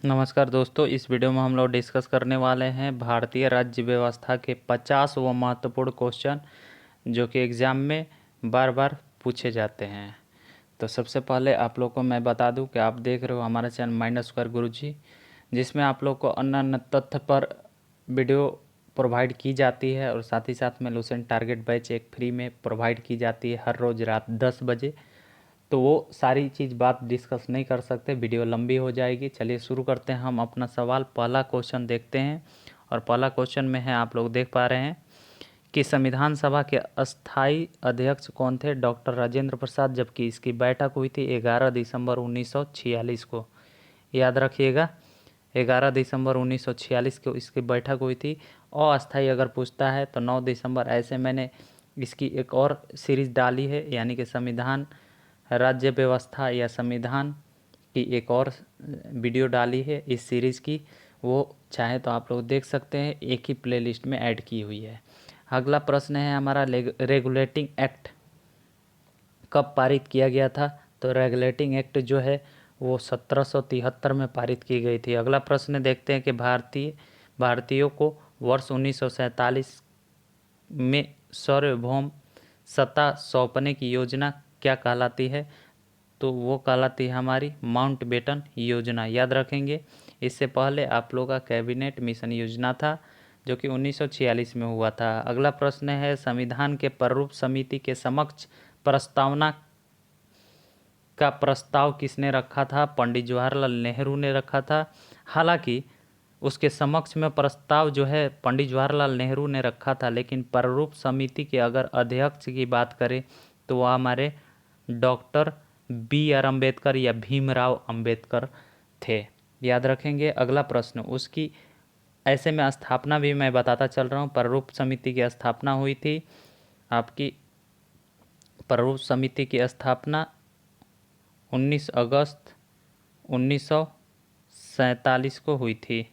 नमस्कार दोस्तों, इस वीडियो में हम लोग डिस्कस करने वाले हैं भारतीय राज्य व्यवस्था के 50 व महत्वपूर्ण क्वेश्चन जो कि एग्ज़ाम में बार बार पूछे जाते हैं। तो सबसे पहले आप लोग को मैं बता दूं कि आप देख रहे हो हमारा चैनल माइंड स्क्वायर गुरुजी, जिसमें आप लोग को अन्य अन्य तथ्य पर वीडियो प्रोवाइड की जाती है और साथ ही साथ में लूसेंट टारगेट बैच एक फ्री में प्रोवाइड की जाती है हर रोज़ रात 10 बजे। तो वो सारी चीज़ बात डिस्कस नहीं कर सकते, वीडियो लंबी हो जाएगी। चलिए शुरू करते हैं हम अपना सवाल। पहला क्वेश्चन देखते हैं और पहला क्वेश्चन में है, आप लोग देख पा रहे हैं कि संविधान सभा के अस्थाई अध्यक्ष कौन थे? डॉक्टर राजेंद्र प्रसाद, जबकि इसकी बैठक हुई थी 11 दिसंबर 1946 को। याद रखिएगा, 11 दिसंबर 1946 को इसकी बैठक हुई थी। अस्थाई अगर पूछता है तो 9 दिसंबर। ऐसे मैंने इसकी एक और सीरीज़ डाली है, यानी कि संविधान राज्य व्यवस्था या संविधान की एक और वीडियो डाली है इस सीरीज़ की, वो चाहे तो आप लोग देख सकते हैं, एक ही प्लेलिस्ट में ऐड की हुई है। अगला प्रश्न है हमारा, रेगुलेटिंग एक्ट कब पारित किया गया था? तो रेगुलेटिंग एक्ट जो है वो 1773 में पारित की गई थी। अगला प्रश्न देखते हैं कि भारतीयों को वर्ष 1947 में सार्वभौम सत्ता सौंपने की योजना क्या कहलाती है? तो वो कहलाती है हमारी माउंटबेटन योजना। याद रखेंगे, इससे पहले आप लोगों का कैबिनेट मिशन योजना था जो कि 1946 में हुआ था। अगला प्रश्न है, संविधान के प्रारूप समिति के समक्ष प्रस्तावना का प्रस्ताव किसने रखा था? पंडित जवाहरलाल नेहरू ने रखा था। हालांकि उसके समक्ष में प्रस्ताव जो है पंडित जवाहरलाल नेहरू ने रखा था, लेकिन प्रारूप समिति के अगर अध्यक्ष की बात करें तो वह हमारे डॉक्टर BR अम्बेडकर या भीमराव अम्बेडकर थे। याद रखेंगे। अगला प्रश्न, उसकी ऐसे में स्थापना भी मैं बताता चल रहा हूँ। प्रारूप समिति की स्थापना हुई थी आपकी, प्रारूप समिति की स्थापना 19 अगस्त 1947 को हुई थी।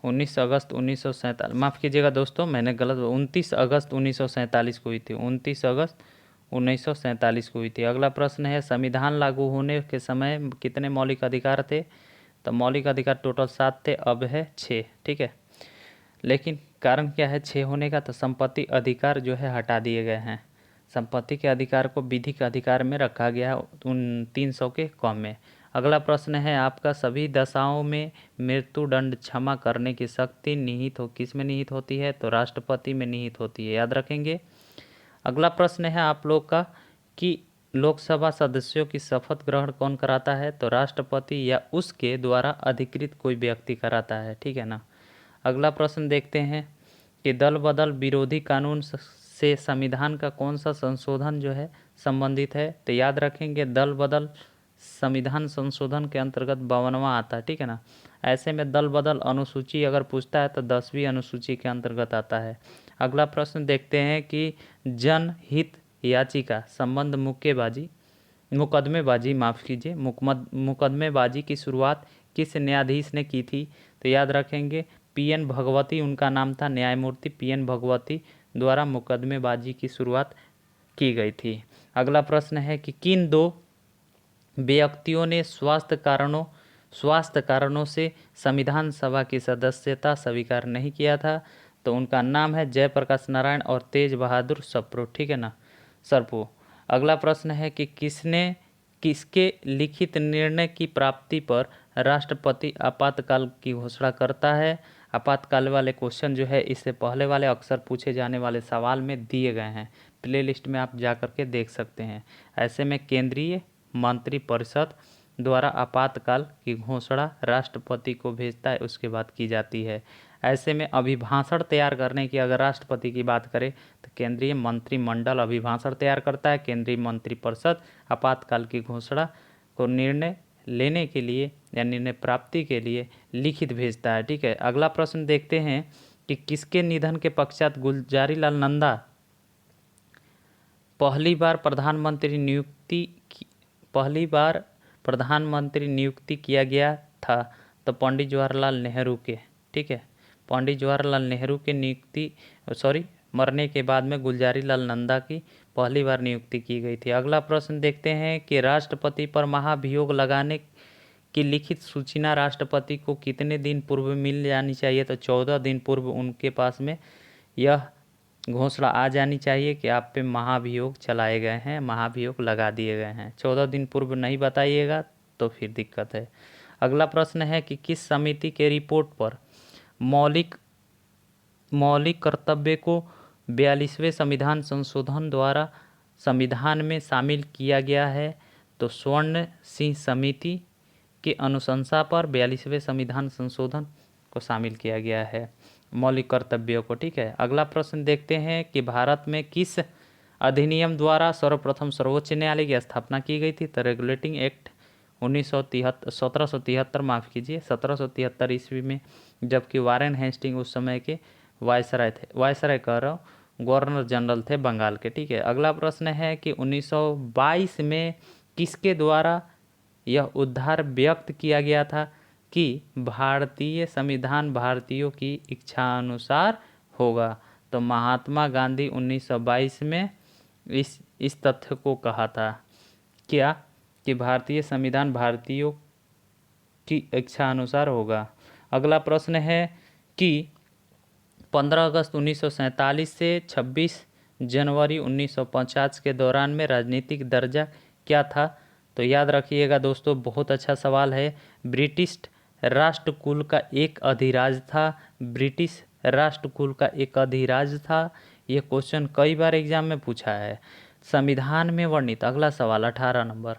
19 अगस्त 1947, माफ़ कीजिएगा दोस्तों, मैंने गलत, 29 अगस्त 1947 को हुई थी। 29 अगस्त 1947 को हुई थी। अगला प्रश्न है, संविधान लागू होने के समय कितने मौलिक अधिकार थे? तो मौलिक अधिकार टोटल 7 थे, अब है 6। ठीक है, लेकिन कारण क्या है 6 होने का? तो संपत्ति अधिकार जो है हटा दिए गए हैं। संपत्ति के अधिकार को विधिक अधिकार में रखा गया है उन 300 के कम में। अगला प्रश्न है आपका, सभी दशाओं में मृत्युदंड क्षमा करने की शक्ति निहित किस में निहित होती है? तो राष्ट्रपति में निहित होती है। याद रखेंगे। अगला प्रश्न है आप लोग का कि लोकसभा सदस्यों की शपथ ग्रहण कौन कराता है? तो राष्ट्रपति या उसके द्वारा अधिकृत कोई व्यक्ति कराता है। ठीक है ना। अगला प्रश्न देखते हैं कि दल बदल विरोधी कानून से संविधान का कौन सा संशोधन जो है संबंधित है? तो याद रखेंगे, दल बदल संविधान संशोधन के अंतर्गत 52वां आता है। ठीक है ना। ऐसे में दल बदल अनुसूची अगर पूछता है तो 10वीं अनुसूची के अंतर्गत आता है। अगला प्रश्न देखते हैं कि जनहित याचिका संबंध मुकदमेबाजी माफ़ कीजिए मुकदमेबाजी की शुरुआत किस न्यायाधीश ने की थी? तो याद रखेंगे, PN भगवती उनका नाम था। न्यायमूर्ति PN भगवती द्वारा मुकदमेबाजी की शुरुआत की गई थी। अगला प्रश्न है कि किन दो व्यक्तियों ने स्वास्थ्य कारणों से संविधान सभा की सदस्यता स्वीकार नहीं किया था? तो उनका नाम है जयप्रकाश नारायण और तेज बहादुर सप्रू। ठीक है ना, सरपू। अगला प्रश्न है कि किसके लिखित निर्णय की प्राप्ति पर राष्ट्रपति आपातकाल की घोषणा करता है? आपातकाल वाले क्वेश्चन जो है इससे पहले वाले अक्सर पूछे जाने वाले सवाल में दिए गए हैं, प्लेलिस्ट में आप जा करके देख सकते हैं। ऐसे में केंद्रीय मंत्रिपरिषद द्वारा आपातकाल की घोषणा राष्ट्रपति को भेजता है, उसके बाद की जाती है। ऐसे में अभिभाषण तैयार करने की अगर राष्ट्रपति की बात करें तो केंद्रीय मंत्रिमंडल अभिभाषण तैयार करता है। केंद्रीय मंत्रिपरिषद आपातकाल की घोषणा को निर्णय लेने के लिए या निर्णय प्राप्ति के लिए लिखित भेजता है। ठीक है। अगला प्रश्न देखते हैं कि किसके निधन के पश्चात गुलजारीलाल नंदा पहली बार प्रधानमंत्री नियुक्ति किया गया था? तो पंडित जवाहरलाल नेहरू के। ठीक है, पंडित जवाहरलाल नेहरू के मरने के बाद में गुलजारीलाल नंदा की पहली बार नियुक्ति की गई थी। अगला प्रश्न देखते हैं कि राष्ट्रपति पर महाभियोग लगाने की लिखित सूचना राष्ट्रपति को कितने दिन पूर्व मिल जानी चाहिए? तो 14 दिन पूर्व उनके पास में यह घोषणा आ जानी चाहिए कि आप पे महाभियोग चलाए गए हैं, महाभियोग लगा दिए गए हैं। 14 दिन पूर्व नहीं बताइएगा तो फिर दिक्कत है। अगला प्रश्न है कि किस समिति के रिपोर्ट पर मौलिक कर्तव्य को 42वें संविधान संशोधन द्वारा संविधान में शामिल किया गया है? तो स्वर्ण सिंह समिति के अनुशंसा पर 42वें संविधान संशोधन को शामिल किया गया है मौलिक कर्तव्यों को। ठीक है, अगला प्रश्न देखते हैं कि भारत में किस अधिनियम द्वारा सर्वप्रथम सर्वोच्च न्यायालय की स्थापना की गई थी? तो रेगुलेटिंग एक्ट 1773 माफ़ कीजिए 1773 ईस्वी में, जबकि वारेन हेस्टिंग उस समय के वायसराय थे, वायसराय कह रहा हूँ, गवर्नर जनरल थे बंगाल के। ठीक है, अगला प्रश्न है कि 1922 में किसके द्वारा यह उद्गार व्यक्त किया गया था कि भारतीय संविधान भारतीयों की इच्छा अनुसार होगा? तो महात्मा गांधी 1922 में इस तथ्य को कहा था क्या कि भारतीय संविधान भारतीयों की इच्छा अनुसार होगा। अगला प्रश्न है कि 15 अगस्त 1947 से 26 जनवरी 1950 के दौरान में राजनीतिक दर्जा क्या था? तो याद रखिएगा दोस्तों, बहुत अच्छा सवाल है। ब्रिटिश राष्ट्रकुल का एक अधिराज था, ब्रिटिश राष्ट्रकुल का एक अधिराज था। ये क्वेश्चन कई बार एग्जाम में पूछा है। संविधान में वर्णित, अगला सवाल 18 नंबर,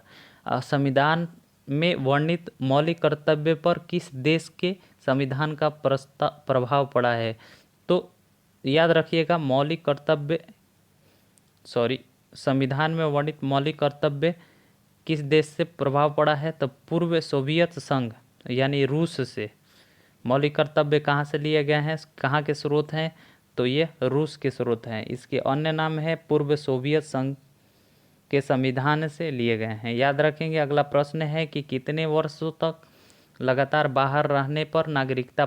संविधान में वर्णित मौलिक कर्तव्य पर किस देश के संविधान का प्रभाव पड़ा है? तो याद रखिएगा संविधान में वर्णित मौलिक कर्तव्य किस देश से प्रभाव पड़ा है? तो पूर्व सोवियत संघ यानी रूस से। मौलिक कर्तव्य कहाँ से लिए गए हैं, कहाँ के स्रोत हैं? तो ये रूस के स्रोत हैं। इसके अन्य नाम है पूर्व सोवियत संघ के संविधान से लिए गए हैं, याद रखेंगे। अगला प्रश्न है कि कितने वर्षों तक लगातार बाहर रहने पर नागरिकता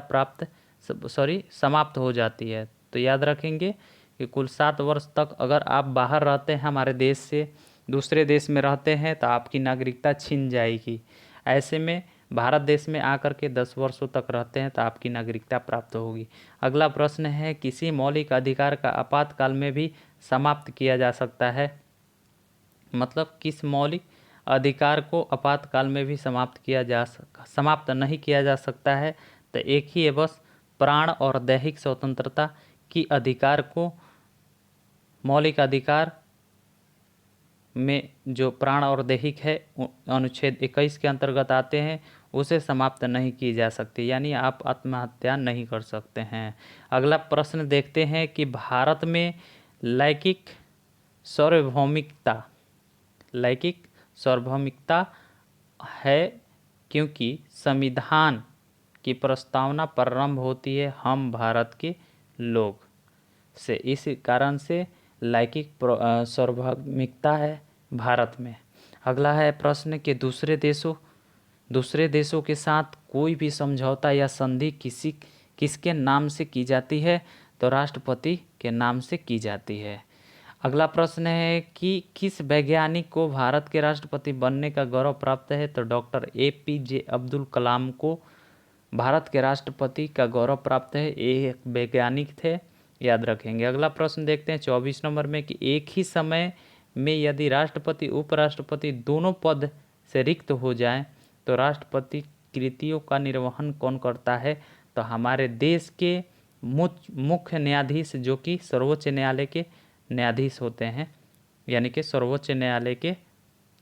समाप्त हो जाती है? तो याद रखेंगे कि कुल 7 वर्ष तक अगर आप बाहर रहते हैं, हमारे देश से दूसरे देश में रहते हैं, तो आपकी नागरिकता छिन जाएगी। ऐसे में भारत देश में आकर के 10 वर्षों तक रहते हैं तो आपकी नागरिकता प्राप्त होगी। अगला प्रश्न है किसी मौलिक अधिकार का आपातकाल में भी समाप्त किया जा सकता है? मतलब किस मौलिक अधिकार को आपातकाल में भी समाप्त नहीं किया जा सकता है? तो एक ही है बस, प्राण और दैहिक स्वतंत्रता की अधिकार को मौलिक अधिकार में जो प्राण और दैहिक है अनुच्छेद 21 के अंतर्गत आते हैं, उसे समाप्त नहीं की जा सकती, यानी आप आत्महत्या नहीं कर सकते हैं। अगला प्रश्न देखते हैं कि भारत में लैंगिक सार्वभौमिकता है क्योंकि संविधान की प्रस्तावना प्रारंभ होती है हम भारत के लोग से, इस कारण से लैंगिक सार्वभौमिकता है भारत में। अगला है प्रश्न कि दूसरे देशों के साथ कोई भी समझौता या संधि किसके नाम से की जाती है? तो राष्ट्रपति के नाम से की जाती है। अगला प्रश्न है कि किस वैज्ञानिक को भारत के राष्ट्रपति बनने का गौरव प्राप्त है? तो डॉक्टर APJ अब्दुल कलाम को भारत के राष्ट्रपति का गौरव प्राप्त है। ये एक वैज्ञानिक थे, याद रखेंगे। अगला प्रश्न देखते हैं 24 नंबर में कि एक ही समय में यदि राष्ट्रपति उपराष्ट्रपति दोनों पद से रिक्त हो जाएं तो राष्ट्रपति कृतियों का निर्वहन कौन करता है? तो हमारे देश के मुख्य न्यायाधीश जो कि सर्वोच्च न्यायालय के न्यायाधीश होते हैं, यानी कि सर्वोच्च न्यायालय के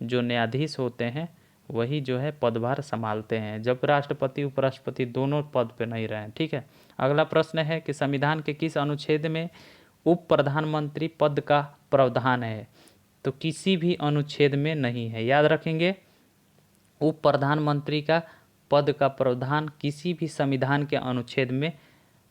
जो न्यायाधीश होते हैं वही जो है पदभार संभालते हैं, जब राष्ट्रपति उपराष्ट्रपति दोनों पद पे नहीं रहें। ठीक है, अगला प्रश्न है कि संविधान के किस अनुच्छेद में उप प्रधानमंत्री पद का प्रावधान है? तो किसी भी अनुच्छेद में नहीं है, याद रखेंगे। उप प्रधानमंत्री का पद का प्रावधान किसी भी संविधान के अनुच्छेद में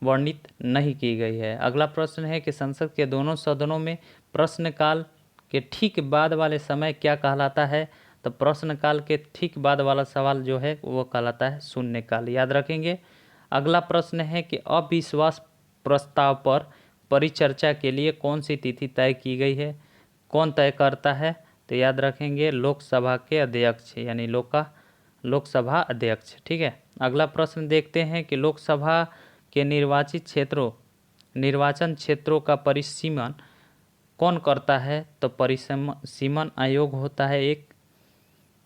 वर्णित नहीं की गई है। अगला प्रश्न है कि संसद के दोनों सदनों में प्रश्नकाल के ठीक बाद वाले समय क्या कहलाता है? तो प्रश्नकाल के ठीक बाद वाला सवाल जो है वो कहलाता है शून्यकाल, याद रखेंगे। अगला प्रश्न है कि अविश्वास प्रस्ताव पर परिचर्चा के लिए कौन सी तिथि तय की गई है? कौन तय करता है? तो याद रखेंगे लोकसभा के अध्यक्ष यानी लोकसभा अध्यक्ष। ठीक है, अगला प्रश्न देखते हैं कि लोकसभा के निर्वाचन क्षेत्रों का परिसीमन कौन करता है। तो परिसीमन आयोग होता है, एक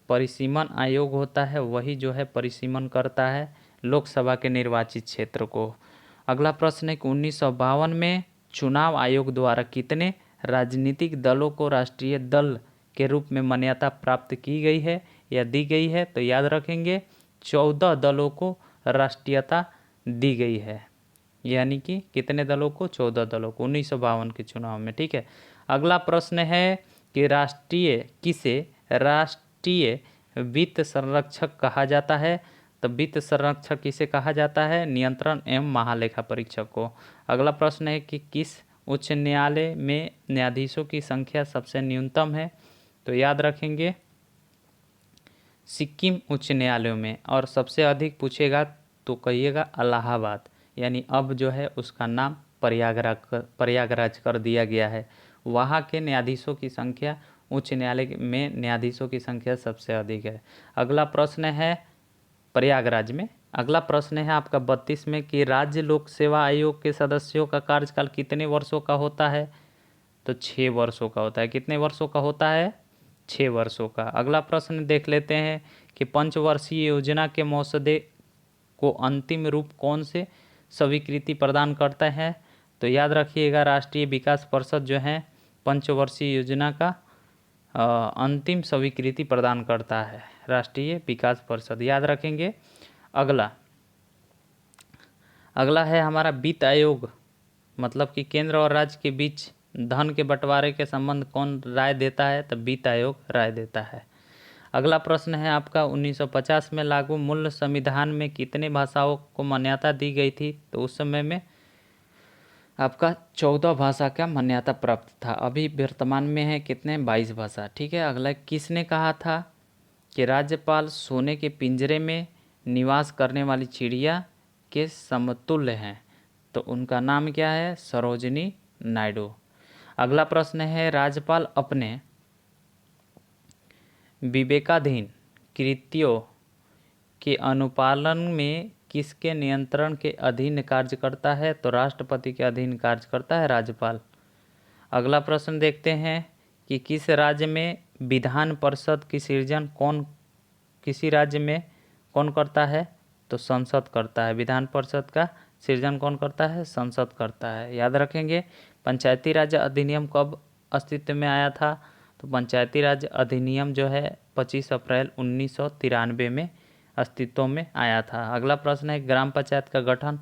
परिसीमन आयोग होता है, वही जो है परिसीमन करता है लोकसभा के निर्वाचित क्षेत्र को। अगला प्रश्न है कि 1952 में चुनाव आयोग द्वारा कितने राजनीतिक दलों को राष्ट्रीय दल के रूप में मान्यता प्राप्त की गई है या दी गई है। तो याद रखेंगे 14 दलों को राष्ट्रीयता दी गई है, यानी कि कितने दलों को, 14 दलों को 1952 के चुनाव में। ठीक है, अगला प्रश्न है कि किसे राष्ट्रीय वित्त संरक्षक कहा जाता है। तो वित्त संरक्षक किसे कहा जाता है, नियंत्रण एवं महालेखा परीक्षक को। अगला प्रश्न है कि किस उच्च न्यायालय में न्यायाधीशों की संख्या सबसे न्यूनतम है। तो याद रखेंगे सिक्किम उच्च न्यायालय में, और सबसे अधिक पूछेगा तो कहिएगा इलाहाबाद, यानी अब जो है उसका नाम प्रयागराज कर दिया गया है। वहाँ के न्यायाधीशों की संख्या, उच्च न्यायालय में न्यायाधीशों की संख्या सबसे अधिक है। अगला प्रश्न है प्रयागराज में। अगला प्रश्न है आपका 32 में कि राज्य लोक सेवा आयोग के सदस्यों का कार्यकाल कितने वर्षों का होता है। तो 6 वर्षों का होता है। कितने वर्षों का होता है, 6 वर्षों का। अगला प्रश्न देख लेते हैं कि पंचवर्षीय योजना के मसौदे को अंतिम रूप कौन से स्वीकृति प्रदान करता है। तो याद रखिएगा राष्ट्रीय विकास परिषद जो है पंचवर्षीय योजना का अंतिम स्वीकृति प्रदान करता है, राष्ट्रीय विकास परिषद, याद रखेंगे। अगला है हमारा वित्त आयोग, मतलब कि केंद्र और राज्य के बीच धन के बंटवारे के संबंध कौन राय देता है। तो वित्त आयोग राय देता है। अगला प्रश्न है आपका 1950 में लागू मूल संविधान में कितने भाषाओं को मान्यता दी गई थी। तो उस समय में आपका 14 भाषा का मान्यता प्राप्त था। अभी वर्तमान में है कितने, 22 भाषा। ठीक है, अगला किसने कहा था कि राज्यपाल सोने के पिंजरे में निवास करने वाली चिड़िया के समतुल्य हैं। तो उनका नाम क्या है, सरोजिनी नायडू। अगला प्रश्न है राज्यपाल अपने विवेकाधीन कृत्यों के अनुपालन में किसके नियंत्रण के अधीन कार्य करता है। तो राष्ट्रपति के अधीन कार्य करता है राज्यपाल। अगला प्रश्न देखते हैं कि किस राज्य में विधान परिषद की सृजन किसी राज्य में कौन करता है। तो संसद करता है। विधान परिषद का सृजन कौन करता है, संसद करता है, याद रखेंगे। पंचायती राज अधिनियम कब अस्तित्व में आया था। तो पंचायती राज अधिनियम जो है 25 अप्रैल 1993 में अस्तित्व में आया था। अगला प्रश्न है ग्राम पंचायत का गठन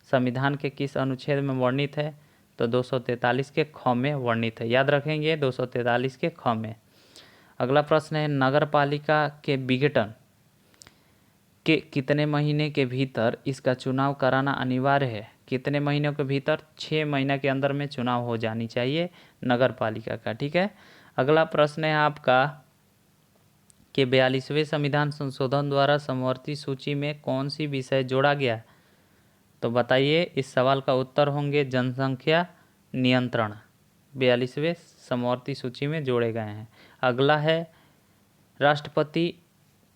संविधान के किस अनुच्छेद में वर्णित है। तो 243 के ख में वर्णित है, याद रखेंगे 243 के ख में। अगला प्रश्न है नगर पालिका के विघटन के कितने महीने के भीतर इसका चुनाव कराना अनिवार्य है। कितने महीनों के भीतर, 6 महीने के अंदर में चुनाव हो जानी चाहिए नगर पालिका का। ठीक है, अगला प्रश्न है आपका कि 42वें संविधान संशोधन द्वारा समवर्ती सूची में कौन सी विषय जोड़ा गया। तो बताइए, इस सवाल का उत्तर होंगे जनसंख्या नियंत्रण, 42वें समवर्ती सूची में जोड़े गए हैं। अगला है राष्ट्रपति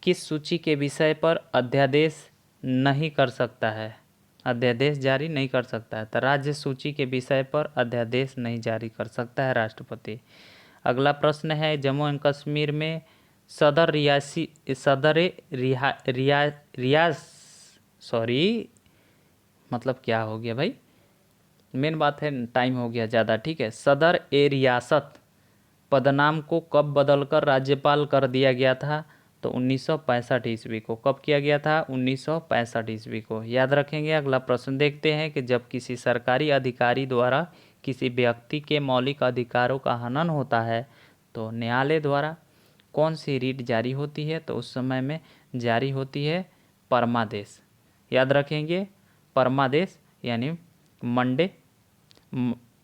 किस सूची के विषय पर अध्यादेश नहीं कर सकता है, अध्यादेश जारी नहीं कर सकता है। तो राज्य सूची के विषय पर अध्यादेश नहीं जारी कर सकता है राष्ट्रपति। अगला प्रश्न है जम्मू एंड कश्मीर में मतलब क्या हो गया भाई, मेन बात है टाइम हो गया ज़्यादा। ठीक है, सदर ए रियासत पदनाम को कब बदलकर राज्यपाल कर दिया गया था। तो 1965 ईस्वी को। कब किया गया था, 1965 ईस्वी को, याद रखेंगे। अगला प्रश्न देखते हैं कि जब किसी सरकारी अधिकारी द्वारा किसी व्यक्ति के मौलिक अधिकारों का हनन होता है तो न्यायालय द्वारा कौन सी रीट जारी होती है। तो उस समय में जारी होती है परमादेश, याद रखेंगे परमादेश, यानी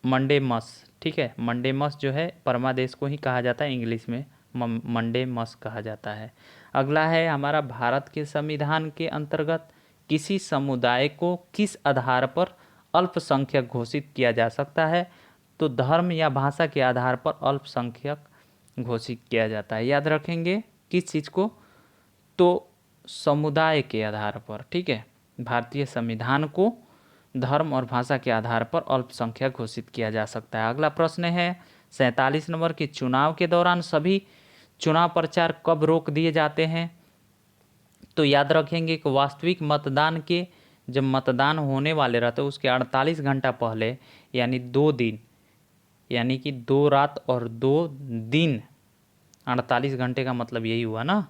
मंडे मस। ठीक है, मंडे मस जो है परमादेश को ही कहा जाता है, इंग्लिश में मंडे मस कहा जाता है। अगला है हमारा भारत के संविधान के अंतर्गत किसी समुदाय को किस आधार पर अल्पसंख्यक घोषित किया जा सकता है। तो धर्म या भाषा के आधार पर अल्पसंख्यक घोषित किया जाता है, याद रखेंगे किस चीज़ को। तो समुदाय के आधार पर, ठीक है। भारतीय संविधान को धर्म और भाषा के आधार पर अल्पसंख्यक घोषित किया जा सकता है। अगला प्रश्न है 47 नंबर की, चुनाव के दौरान सभी चुनाव प्रचार कब रोक दिए जाते हैं? तो याद रखेंगे कि वास्तविक मतदान के जब मतदान होने वाले रहते हैं उसके 48 घंटा पहले, यानी 2 दिन, यानी कि 2 रात और 2 दिन, 48 घंटे का मतलब यही हुआ ना,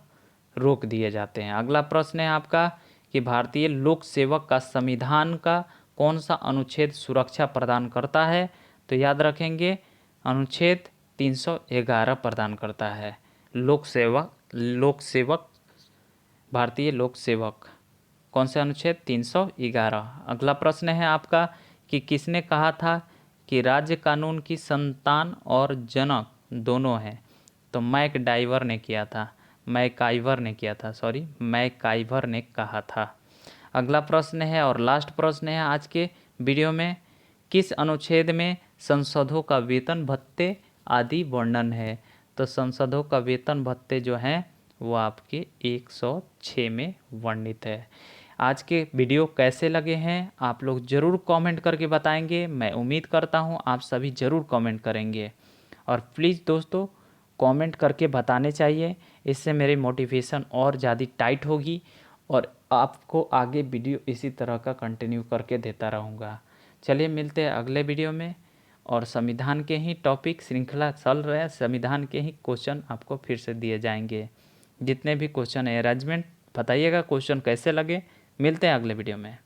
रोक दिए जाते हैं। अगला प्रश्न है आपका कि भारतीय लोक सेवक का संविधान का कौन सा अनुच्छेद सुरक्षा प्रदान करता है? तो याद रखेंगे अनुच्छेद 311 प्रदान करता है। लोक सेवक भारतीय लोक सेवक कौन से अनुच्छेद? 311। अगला प्रश्न है आपका कि किसने कहा था कि राज्य कानून की संतान और जनक दोनों हैं? तो मैककाइवर ने कहा था। अगला प्रश्न है और लास्ट प्रश्न है आज के वीडियो में, किस अनुच्छेद में सांसदों का वेतन भत्ते आदि वर्णन है? तो सांसदों का वेतन भत्ते जो हैं वो आपके 106 में वर्णित है। आज के वीडियो कैसे लगे हैं आप लोग ज़रूर कमेंट करके बताएंगे। मैं उम्मीद करता हूँ आप सभी ज़रूर कमेंट करेंगे, और प्लीज़ दोस्तों कमेंट करके बताने चाहिए, इससे मेरी मोटिवेशन और ज़्यादा टाइट होगी और आपको आगे वीडियो इसी तरह का कंटिन्यू करके देता रहूँगा। चलिए मिलते हैं अगले वीडियो में, और संविधान के ही टॉपिक श्रृंखला चल रहा है, संविधान के ही क्वेश्चन आपको फिर से दिए जाएंगे। जितने भी क्वेश्चन है अरेंजमेंट बताइएगा क्वेश्चन कैसे लगे। मिलते हैं अगले वीडियो में।